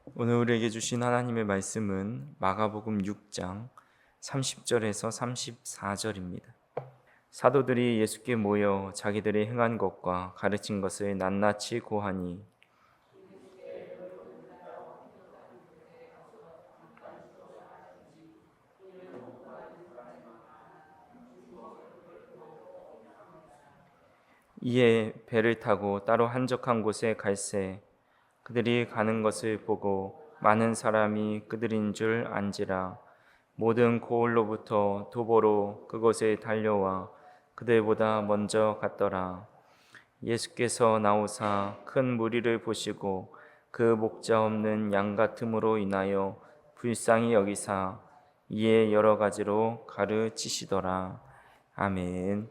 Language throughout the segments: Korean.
오늘 우리에게 주신 하나님의 말씀은 마가복음 6장 30절에서 34절입니다. 사도들이 예수께 모여 자기들이 행한 것과 가르친 것을 낱낱이 고하니 이에 배를 타고 따로 한적한 곳에 갈새 그들이 가는 것을 보고 많은 사람이 그들인 줄 안지라. 모든 고을로부터 도보로 그곳에 달려와 그들보다 먼저 갔더라. 예수께서 나오사 큰 무리를 보시고 그 목자 없는 양 같음으로 인하여 불쌍히 여기사 이에 여러 가지로 가르치시더라. 아멘.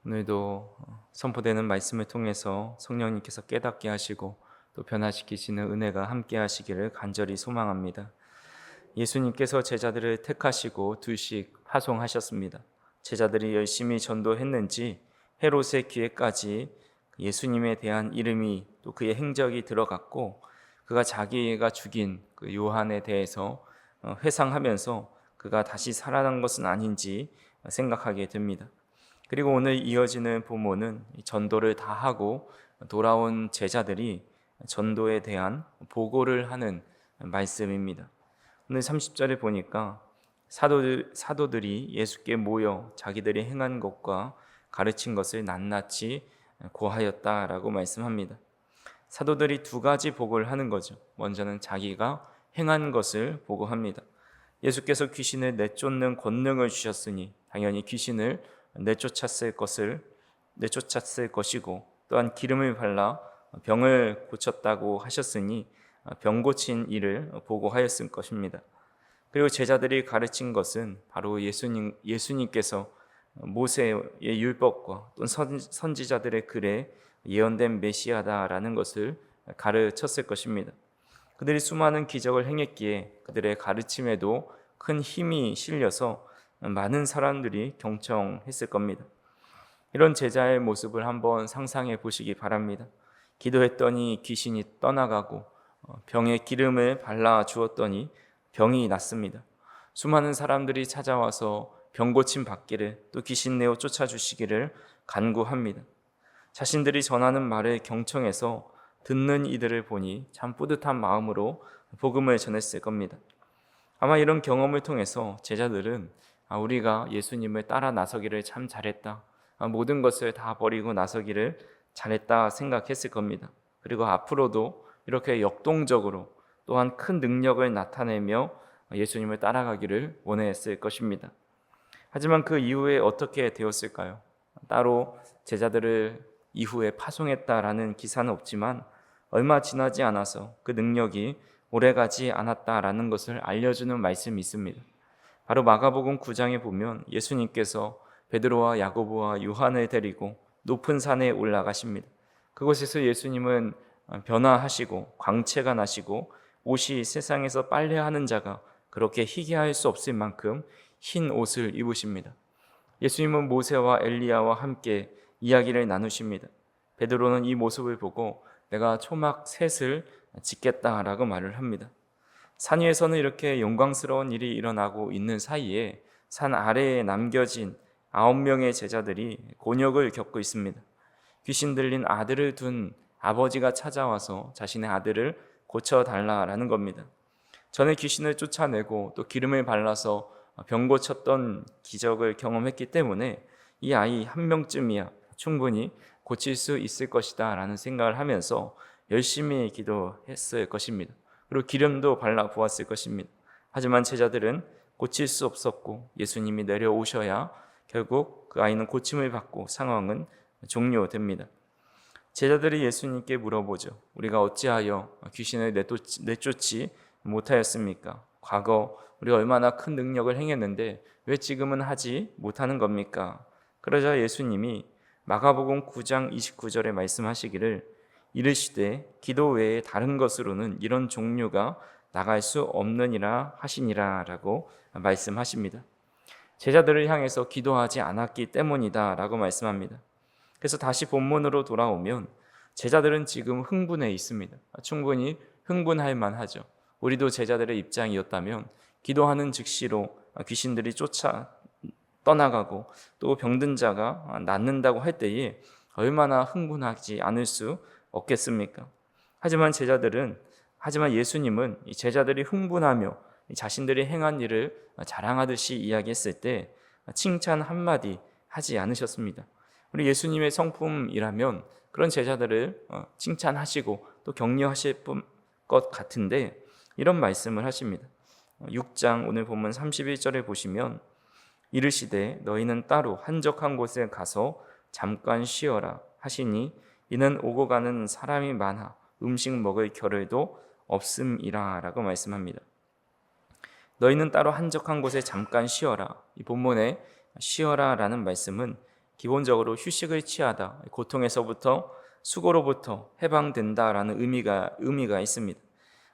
오늘도 선포되는 말씀을 통해서 성령님께서 깨닫게 하시고 또 변화시키시는 은혜가 함께 하시기를 간절히 소망합니다. 예수님께서 제자들을 택하시고 둘씩 파송하셨습니다. 제자들이 열심히 전도했는지 헤롯의 귀에까지 예수님에 대한 이름이 또 그의 행적이 들어갔고 그가 자기가 죽인 그 요한에 대해서 회상하면서 그가 다시 살아난 것은 아닌지 생각하게 됩니다. 그리고 오늘 이어지는 본문은 전도를 다 하고 돌아온 제자들이 전도에 대한 보고를 하는 말씀입니다. 오늘 30절에 보니까 사도들이 예수께 모여 자기들이 행한 것과 가르친 것을 낱낱이 고하였다라고 말씀합니다. 사도들이 두 가지 보고를 하는 거죠. 먼저는 자기가 행한 것을 보고합니다. 예수께서 귀신을 내쫓는 권능을 주셨으니 당연히 귀신을 내쫓았을 것이고 또한 기름을 발라 병을 고쳤다고 하셨으니 병 고친 일을 보고하였을 것입니다. 그리고 제자들이 가르친 것은 바로 예수님께서 모세의 율법과 또 선지자들의 글에 예언된 메시아다라는 것을 가르쳤을 것입니다. 그들이 수많은 기적을 행했기에 그들의 가르침에도 큰 힘이 실려서 많은 사람들이 경청했을 겁니다. 이런 제자의 모습을 한번 상상해 보시기 바랍니다. 기도했더니 귀신이 떠나가고 병에 기름을 발라 주었더니 병이 낫습니다. 수많은 사람들이 찾아와서 병 고침 받기를 또 귀신 내어 쫓아주시기를 간구합니다. 자신들이 전하는 말을 경청해서 듣는 이들을 보니 참 뿌듯한 마음으로 복음을 전했을 겁니다. 아마 이런 경험을 통해서 제자들은 우리가 예수님을 따라 나서기를 참 잘했다. 모든 것을 다 버리고 나서기를 잘했다 생각했을 겁니다. 그리고 앞으로도 이렇게 역동적으로 또한 큰 능력을 나타내며 예수님을 따라가기를 원했을 것입니다. 하지만 그 이후에 어떻게 되었을까요? 따로 제자들을 이후에 파송했다라는 기사는 없지만 얼마 지나지 않아서 그 능력이 오래가지 않았다라는 것을 알려주는 말씀이 있습니다. 바로 마가복음 9장에 보면 예수님께서 베드로와 야고보와 요한을 데리고 높은 산에 올라가십니다. 그곳에서 예수님은 변화하시고 광채가 나시고 옷이 세상에서 빨래하는 자가 그렇게 희귀할 수 없을 만큼 흰 옷을 입으십니다. 예수님은 모세와 엘리야와 함께 이야기를 나누십니다. 베드로는 이 모습을 보고 내가 초막 셋을 짓겠다라고 말을 합니다. 산 위에서는 이렇게 영광스러운 일이 일어나고 있는 사이에 산 아래에 남겨진 9명의 제자들이 곤욕을 겪고 있습니다. 귀신 들린 아들을 둔 아버지가 찾아와서 자신의 아들을 고쳐달라라는 겁니다. 전에 귀신을 쫓아내고 또 기름을 발라서 병 고쳤던 기적을 경험했기 때문에 이 아이 한 명쯤이야 충분히 고칠 수 있을 것이다 라는 생각을 하면서 열심히 기도했을 것입니다. 그리고 기름도 발라 부었을 것입니다. 하지만 제자들은 고칠 수 없었고 예수님이 내려오셔야 결국 그 아이는 고침을 받고 상황은 종료됩니다. 제자들이 예수님께 물어보죠. 우리가 어찌하여 귀신을 내쫓지 못하였습니까? 과거 우리가 얼마나 큰 능력을 행했는데 왜 지금은 하지 못하는 겁니까? 그러자 예수님이 마가복음 9장 29절에 말씀하시기를 이르시되 기도 외에 다른 것으로는 이런 종류가 나갈 수 없느니라 하시니라 라고 말씀하십니다. 제자들을 향해서 기도하지 않았기 때문이다 라고 말씀합니다. 그래서 다시 본문으로 돌아오면 제자들은 지금 흥분해 있습니다. 충분히 흥분할 만하죠. 우리도 제자들의 입장이었다면 기도하는 즉시로 귀신들이 쫓아 떠나가고 또 병든 자가 낫는다고 할 때에 얼마나 흥분하지 않을 수 없겠습니까? 하지만 예수님은 이 제자들이 흥분하며 자신들이 행한 일을 자랑하듯이 이야기했을 때 칭찬 한마디 하지 않으셨습니다. 우리 예수님의 성품이라면 그런 제자들을 칭찬하시고 또 격려하실 것 같은데 이런 말씀을 하십니다. 6장 오늘 본문 31절에 보시면 이르시되 너희는 따로 한적한 곳에 가서 잠깐 쉬어라 하시니 이는 오고 가는 사람이 많아 음식 먹을 겨를도 없음이라 라고 말씀합니다. 너희는 따로 한적한 곳에 잠깐 쉬어라. 이 본문에 쉬어라 라는 말씀은 기본적으로 휴식을 취하다, 고통에서부터 수고로부터 해방된다라는 의미가 있습니다.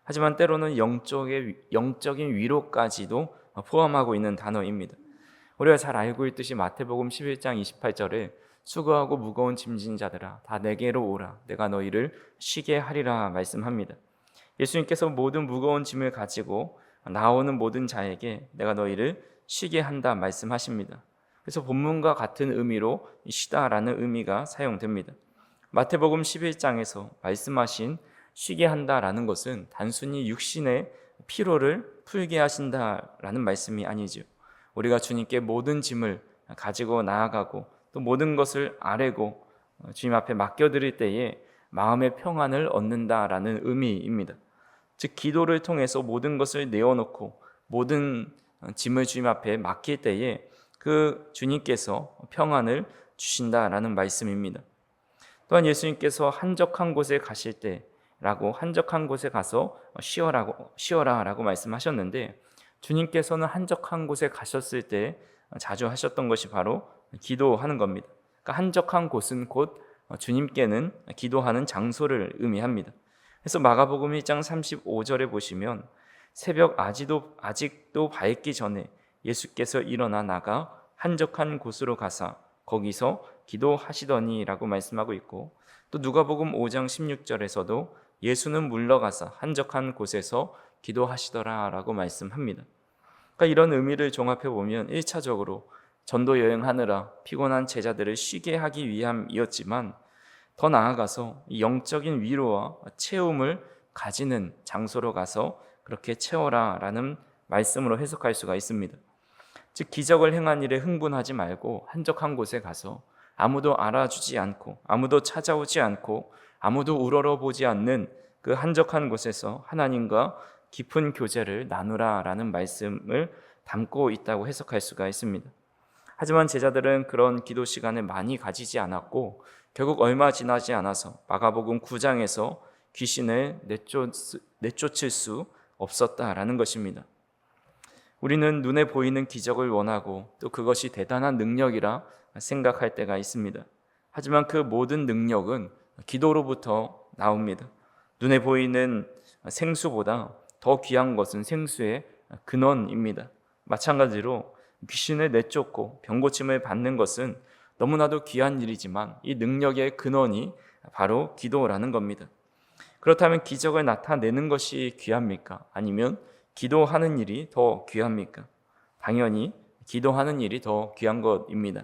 하지만 때로는 영적인 위로까지도 포함하고 있는 단어입니다. 우리가 잘 알고 있듯이 마태복음 11장 28절에 수고하고 무거운 짐진 자들아 다 내게로 오라 내가 너희를 쉬게 하리라 말씀합니다. 예수님께서 모든 무거운 짐을 가지고 나오는 모든 자에게 내가 너희를 쉬게 한다 말씀하십니다. 그래서 본문과 같은 의미로 쉬다라는 의미가 사용됩니다. 마태복음 11장에서 말씀하신 쉬게 한다라는 것은 단순히 육신의 피로를 풀게 하신다라는 말씀이 아니죠. 우리가 주님께 모든 짐을 가지고 나아가고 또 모든 것을 아뢰고 주님 앞에 맡겨드릴 때에 마음의 평안을 얻는다라는 의미입니다. 즉 기도를 통해서 모든 것을 내어놓고 모든 짐을 주님 앞에 맡길 때에 그 주님께서 평안을 주신다라는 말씀입니다. 또한 예수님께서 한적한 곳에 가실 때라고 한적한 곳에 가서 쉬어라라고 말씀하셨는데 주님께서는 한적한 곳에 가셨을 때 자주 하셨던 것이 바로 기도하는 겁니다. 그러니까 한적한 곳은 곧 주님께는 기도하는 장소를 의미합니다. 그래서 마가복음 1장 35절에 보시면 새벽 아직도 밝기 전에 예수께서 일어나 나가 한적한 곳으로 가사 거기서 기도하시더니라고 말씀하고 있고 또 누가복음 5장 16절에서도 예수는 물러가사 한적한 곳에서 기도하시더라라고 말씀합니다. 그러니까 이런 의미를 종합해 보면 1차적으로 전도 여행하느라 피곤한 제자들을 쉬게 하기 위함이었지만 더 나아가서 영적인 위로와 채움을 가지는 장소로 가서 그렇게 채워라라는 말씀으로 해석할 수가 있습니다. 즉 기적을 행한 일에 흥분하지 말고 한적한 곳에 가서 아무도 알아주지 않고 아무도 찾아오지 않고 아무도 우러러보지 않는 그 한적한 곳에서 하나님과 깊은 교제를 나누라라는 말씀을 담고 있다고 해석할 수가 있습니다. 하지만 제자들은 그런 기도 시간을 많이 가지지 않았고 결국 얼마 지나지 않아서 마가복음 9장에서 귀신을 내쫓을 수 없었다라는 것입니다. 우리는 눈에 보이는 기적을 원하고 또 그것이 대단한 능력이라 생각할 때가 있습니다. 하지만 그 모든 능력은 기도로부터 나옵니다. 눈에 보이는 생수보다 더 귀한 것은 생수의 근원입니다. 마찬가지로 귀신을 내쫓고 병고침을 받는 것은 너무나도 귀한 일이지만 이 능력의 근원이 바로 기도라는 겁니다. 그렇다면 기적을 나타내는 것이 귀합니까? 아니면 기도하는 일이 더 귀합니까? 당연히 기도하는 일이 더 귀한 것입니다.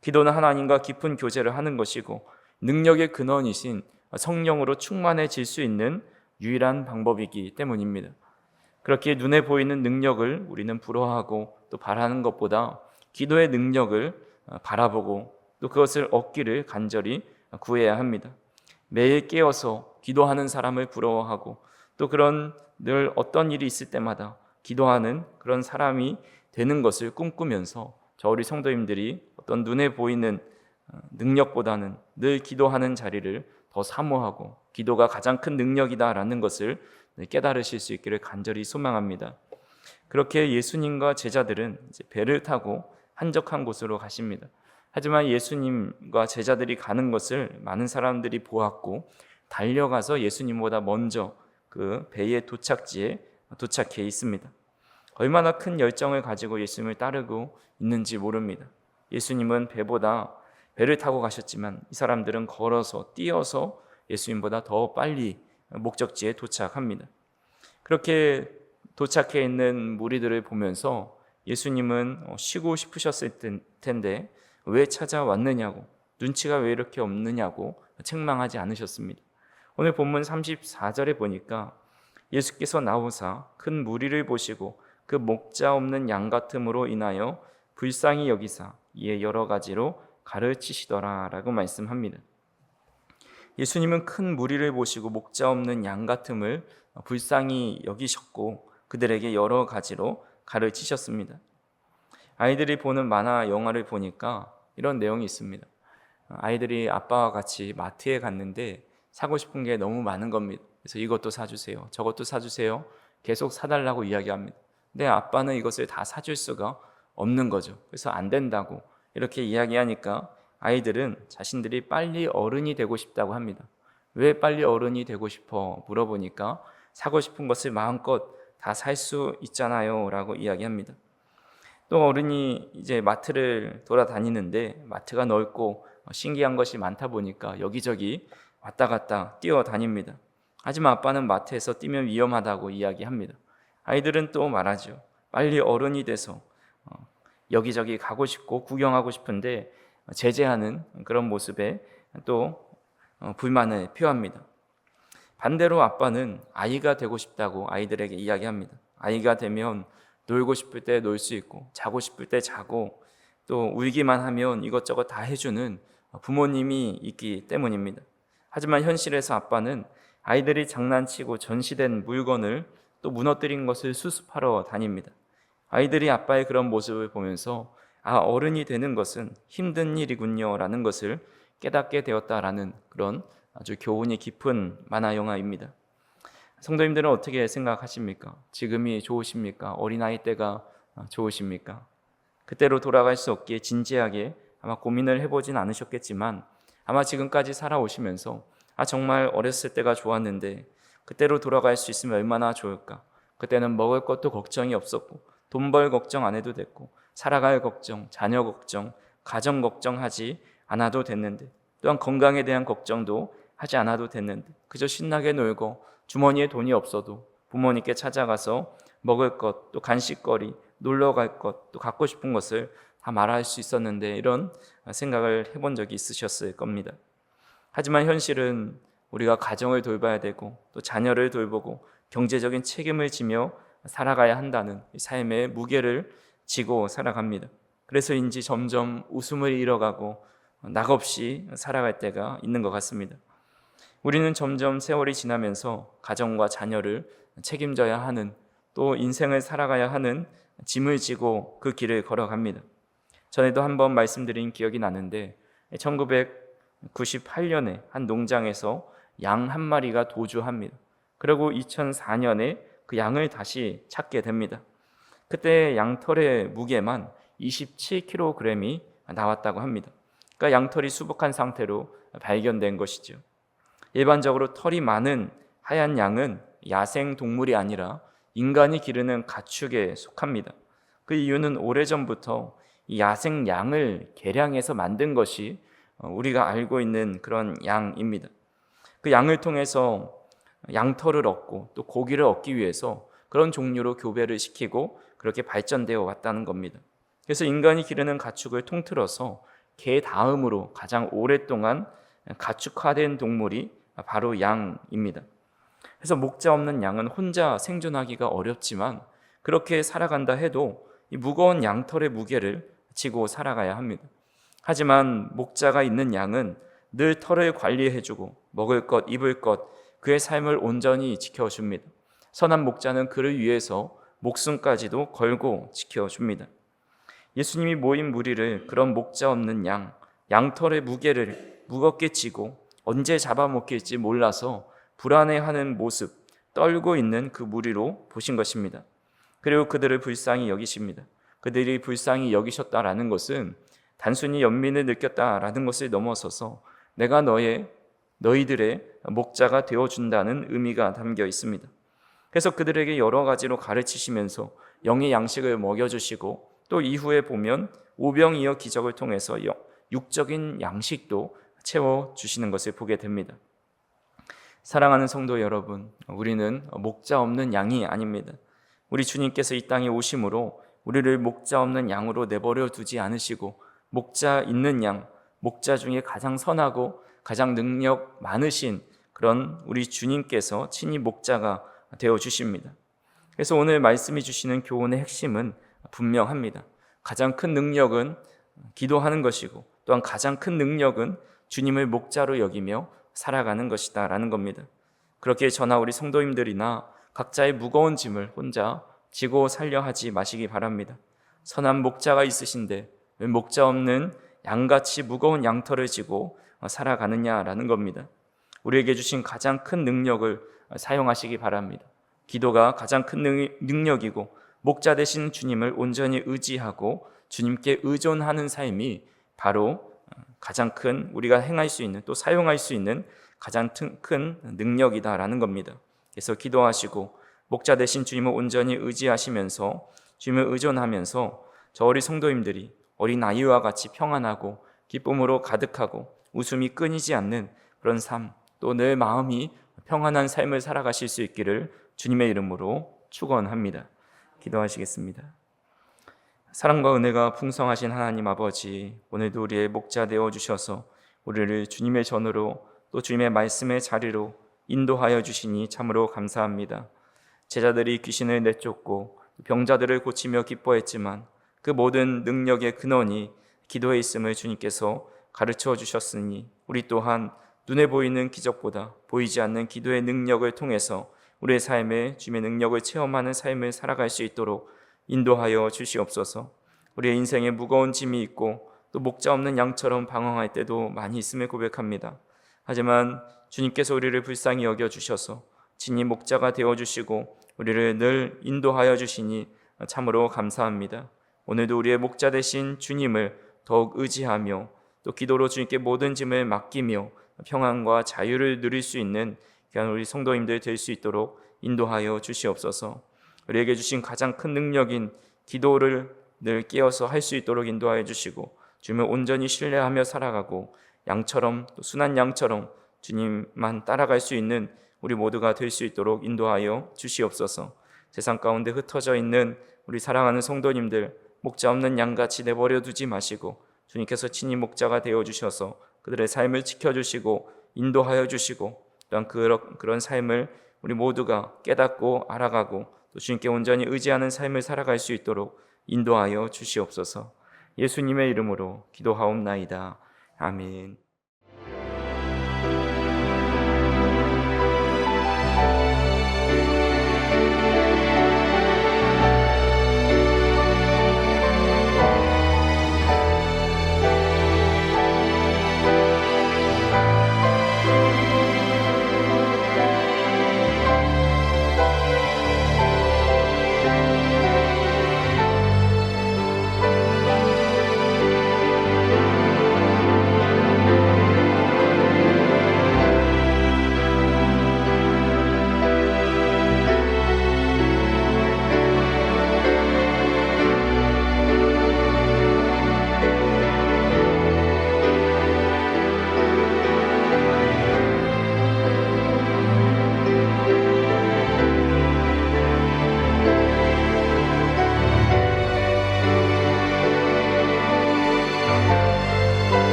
기도는 하나님과 깊은 교제를 하는 것이고 능력의 근원이신 성령으로 충만해질 수 있는 유일한 방법이기 때문입니다. 그렇게 눈에 보이는 능력을 우리는 부러워하고 또 바라는 것보다 기도의 능력을 바라보고 또 그것을 얻기를 간절히 구해야 합니다. 매일 깨어서 기도하는 사람을 부러워하고 또 그런 늘 어떤 일이 있을 때마다 기도하는 그런 사람이 되는 것을 꿈꾸면서 저 우리 성도님들이 어떤 눈에 보이는 능력보다는 늘 기도하는 자리를 더 사모하고 기도가 가장 큰 능력이다라는 것을 깨달으실 수 있기를 간절히 소망합니다. 그렇게 예수님과 제자들은 이제 배를 타고 한적한 곳으로 가십니다. 하지만 예수님과 제자들이 가는 것을 많은 사람들이 보았고 달려가서 예수님보다 먼저 그 배의 도착지에 도착해 있습니다. 얼마나 큰 열정을 가지고 예수님을 따르고 있는지 모릅니다. 예수님은 배를 타고 가셨지만 이 사람들은 걸어서 뛰어서 예수님보다 더 빨리 목적지에 도착합니다. 그렇게 도착해 있는 무리들을 보면서 예수님은 쉬고 싶으셨을 텐데 왜 찾아왔느냐고, 눈치가 왜 이렇게 없느냐고 책망하지 않으셨습니다. 오늘 본문 34절에 보니까 예수께서 나오사 큰 무리를 보시고 그 목자 없는 양 같음으로 인하여 불쌍히 여기사 이에 여러 가지로 가르치시더라 라고 말씀합니다. 예수님은 큰 무리를 보시고 목자 없는 양 같음을 불쌍히 여기셨고 그들에게 여러 가지로 가르치셨습니다. 아이들이 보는 만화 영화를 보니까 이런 내용이 있습니다. 아이들이 아빠와 같이 마트에 갔는데 사고 싶은 게 너무 많은 겁니다. 그래서 이것도 사주세요, 저것도 사주세요, 계속 사달라고 이야기합니다. 근데 아빠는 이것을 다 사줄 수가 없는 거죠. 그래서 안 된다고 이렇게 이야기하니까 아이들은 자신들이 빨리 어른이 되고 싶다고 합니다. 왜 빨리 어른이 되고 싶어 물어보니까 사고 싶은 것을 마음껏 다 살 수 있잖아요 라고 이야기합니다. 또 어른이 이제 마트를 돌아다니는데 마트가 넓고 신기한 것이 많다 보니까 여기저기 왔다 갔다 뛰어다닙니다. 하지만 아빠는 마트에서 뛰면 위험하다고 이야기합니다. 아이들은 또 말하죠. 빨리 어른이 돼서 여기저기 가고 싶고 구경하고 싶은데 제재하는 그런 모습에 또 불만을 표합니다. 반대로 아빠는 아이가 되고 싶다고 아이들에게 이야기합니다. 아이가 되면 놀고 싶을 때 놀 수 있고 자고 싶을 때 자고 또 울기만 하면 이것저것 다 해주는 부모님이 있기 때문입니다. 하지만 현실에서 아빠는 아이들이 장난치고 전시된 물건을 또 무너뜨린 것을 수습하러 다닙니다. 아이들이 아빠의 그런 모습을 보면서 어른이 되는 것은 힘든 일이군요 라는 것을 깨닫게 되었다라는 그런 아주 교훈이 깊은 만화 영화입니다. 성도님들은 어떻게 생각하십니까? 지금이 좋으십니까? 어린아이 때가 좋으십니까? 그때로 돌아갈 수 없기에 진지하게 아마 고민을 해보진 않으셨겠지만 아마 지금까지 살아오시면서 정말 어렸을 때가 좋았는데 그때로 돌아갈 수 있으면 얼마나 좋을까? 그때는 먹을 것도 걱정이 없었고 돈 벌 걱정 안 해도 됐고 살아갈 걱정, 자녀 걱정, 가정 걱정하지 않아도 됐는데 또한 건강에 대한 걱정도 하지 않아도 됐는데 그저 신나게 놀고 주머니에 돈이 없어도 부모님께 찾아가서 먹을 것, 또 간식거리, 놀러 갈 것, 또 갖고 싶은 것을 다 말할 수 있었는데 이런 생각을 해본 적이 있으셨을 겁니다. 하지만 현실은 우리가 가정을 돌봐야 되고 또 자녀를 돌보고 경제적인 책임을 지며 살아가야 한다는 삶의 무게를 지고 살아갑니다. 그래서인지 점점 웃음을 잃어가고 낙없이 살아갈 때가 있는 것 같습니다. 우리는 점점 세월이 지나면서 가정과 자녀를 책임져야 하는 또 인생을 살아가야 하는 짐을 지고 그 길을 걸어갑니다. 전에도 한번 말씀드린 기억이 나는데 1998년에 한 농장에서 양 한 마리가 도주합니다. 그리고 2004년에 그 양을 다시 찾게 됩니다. 그때 양털의 무게만 27kg이 나왔다고 합니다. 그러니까 양털이 수북한 상태로 발견된 것이죠. 일반적으로 털이 많은 하얀 양은 야생 동물이 아니라 인간이 기르는 가축에 속합니다. 그 이유는 오래전부터 이 야생 양을 개량해서 만든 것이 우리가 알고 있는 그런 양입니다. 그 양을 통해서 양털을 얻고 또 고기를 얻기 위해서 그런 종류로 교배를 시키고 그렇게 발전되어 왔다는 겁니다. 그래서 인간이 기르는 가축을 통틀어서 개 다음으로 가장 오랫동안 가축화된 동물이 바로 양입니다. 그래서 목자 없는 양은 혼자 생존하기가 어렵지만 그렇게 살아간다 해도 이 무거운 양털의 무게를 지고 살아가야 합니다. 하지만 목자가 있는 양은 늘 털을 관리해주고 먹을 것, 입을 것, 그의 삶을 온전히 지켜줍니다. 선한 목자는 그를 위해서 목숨까지도 걸고 지켜줍니다. 예수님이 모인 무리를 그런 목자 없는 양털의 무게를 무겁게 지고 언제 잡아먹힐지 몰라서 불안해하는 모습, 떨고 있는 그 무리로 보신 것입니다. 그리고 그들을 불쌍히 여기십니다. 그들이 불쌍히 여기셨다라는 것은 단순히 연민을 느꼈다라는 것을 넘어서서 내가 너희들의 목자가 되어준다는 의미가 담겨 있습니다. 그래서 그들에게 여러 가지로 가르치시면서 영의 양식을 먹여주시고 또 이후에 보면 오병이어 기적을 통해서 육적인 양식도 채워주시는 것을 보게 됩니다. 사랑하는 성도 여러분, 우리는 목자 없는 양이 아닙니다. 우리 주님께서 이 땅에 오심으로 우리를 목자 없는 양으로 내버려 두지 않으시고 목자 있는 양, 목자 중에 가장 선하고 가장 능력 많으신 그런 우리 주님께서 친히 목자가 되어 주십니다. 그래서 오늘 말씀이 주시는 교훈의 핵심은 분명합니다. 가장 큰 능력은 기도하는 것이고 또한 가장 큰 능력은 주님을 목자로 여기며 살아가는 것이다 라는 겁니다. 그렇게 저나 우리 성도님들이나 각자의 무거운 짐을 혼자 지고 살려 하지 마시기 바랍니다. 선한 목자가 있으신데 왜 목자 없는 양같이 무거운 양털을 지고 살아가느냐라는 겁니다. 우리에게 주신 가장 큰 능력을 사용하시기 바랍니다. 기도가 가장 큰 능력이고 목자 되신 주님을 온전히 의지하고 주님께 의존하는 삶이 바로 가장 큰 우리가 행할 수 있는 또 사용할 수 있는 가장 큰 능력이다라는 겁니다. 그래서 기도하시고 목자 되신 주님을 온전히 의지하시면서 주님을 의존하면서 저 우리 성도님들이 어린 아이와 같이 평안하고 기쁨으로 가득하고 웃음이 끊이지 않는 그런 삶, 또 늘 마음이 평안한 삶을 살아가실 수 있기를 주님의 이름으로 축원합니다. 기도하시겠습니다. 사랑과 은혜가 풍성하신 하나님 아버지, 오늘도 우리의 목자 되어 주셔서 우리를 주님의 전으로 또 주님의 말씀의 자리로 인도하여 주시니 참으로 감사합니다. 제자들이 귀신을 내쫓고 병자들을 고치며 기뻐했지만 그 모든 능력의 근원이 기도에 있음을 주님께서 가르쳐 주셨으니 우리 또한 눈에 보이는 기적보다 보이지 않는 기도의 능력을 통해서 우리의 삶에 주님의 능력을 체험하는 삶을 살아갈 수 있도록 인도하여 주시옵소서. 우리의 인생에 무거운 짐이 있고 또 목자 없는 양처럼 방황할 때도 많이 있음을 고백합니다. 하지만 주님께서 우리를 불쌍히 여겨주셔서 친히 목자가 되어주시고 우리를 늘 인도하여 주시니 참으로 감사합니다. 오늘도 우리의 목자 되신 주님을 더욱 의지하며 또 기도로 주님께 모든 짐을 맡기며 평안과 자유를 누릴 수 있는 우리 성도님들 될 수 있도록 인도하여 주시옵소서. 우리에게 주신 가장 큰 능력인 기도를 늘 깨어서 할 수 있도록 인도하여 주시고 주님을 온전히 신뢰하며 살아가고 양처럼 또 순한 양처럼 주님만 따라갈 수 있는 우리 모두가 될 수 있도록 인도하여 주시옵소서. 세상 가운데 흩어져 있는 우리 사랑하는 성도님들 목자 없는 양같이 내버려 두지 마시고 주님께서 친히 목자가 되어 주셔서 그들의 삶을 지켜주시고 인도하여 주시고 또한 그런 삶을 우리 모두가 깨닫고 알아가고 또 주님께 온전히 의지하는 삶을 살아갈 수 있도록 인도하여 주시옵소서. 예수님의 이름으로 기도하옵나이다. 아멘.